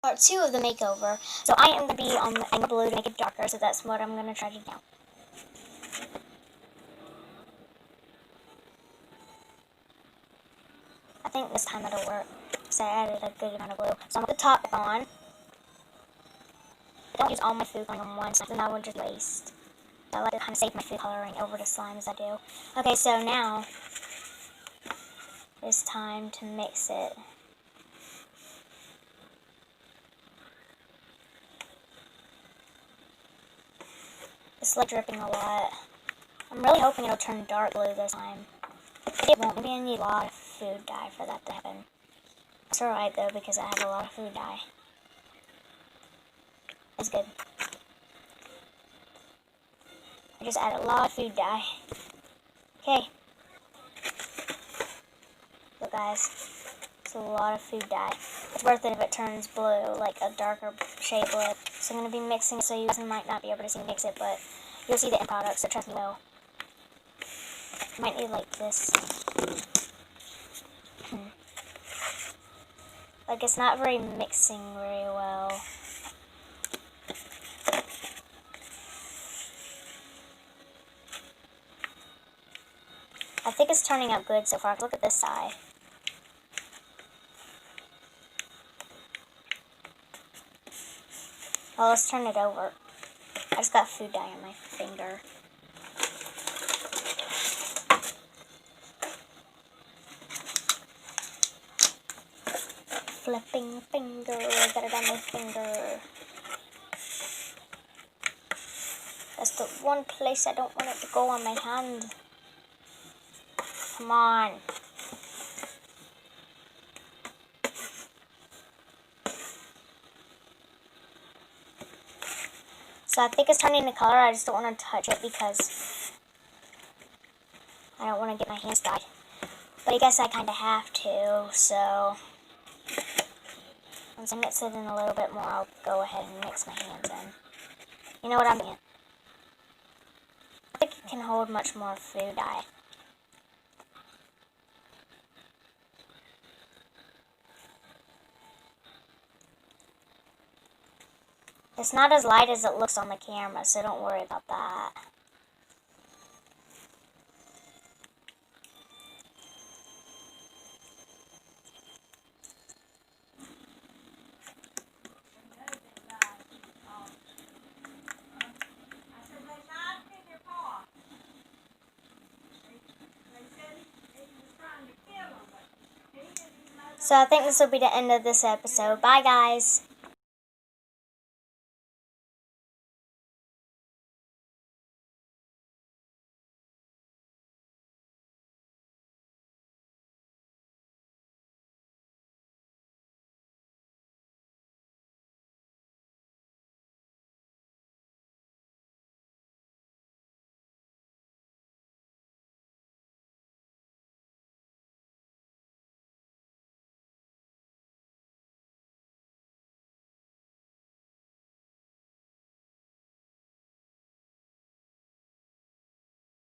Part 2 of the makeover. So I am going to be on the angle blue to make it darker, so that's what I'm going to try to do now. I think this time it'll work, because I added a good amount of glue. So I'm going to put the top on. I don't use all my food coloring on one, so that would just waste. So I like to kind of save my food coloring over the slime as I do. Okay, so now it's time to mix it. It's like dripping a lot. I'm really hoping it'll turn dark blue this time. Maybe it won't. Maybe I need a lot of food dye for that to happen. It's alright though, because I have a lot of food dye. It's good. I just added a lot of food dye. Okay. Look guys, it's a lot of food dye. It's worth it if it turns blue, like a darker shade blue. So I'm going to be mixing, so you guys might not be able to see me mix it, but you'll see the end product, so trust me will. Might need like this. Like it's not very mixing very well. I think it's turning out good so far. Look at this side. Well, let's turn it over. I just got food dye on my finger. Flipping finger, got it on my finger. That's the one place I don't want it to go on my hand. Come on. So I think it's turning the color. I just don't want to touch it because I don't want to get my hands dyed. But I guess I kind of have to, so once I mix it in a little bit more, I'll go ahead and mix my hands in. You know what I'm doing? I think it can hold much more food dye. It's not as light as it looks on the camera, so don't worry about that. So I think this will be the end of this episode. Bye, guys.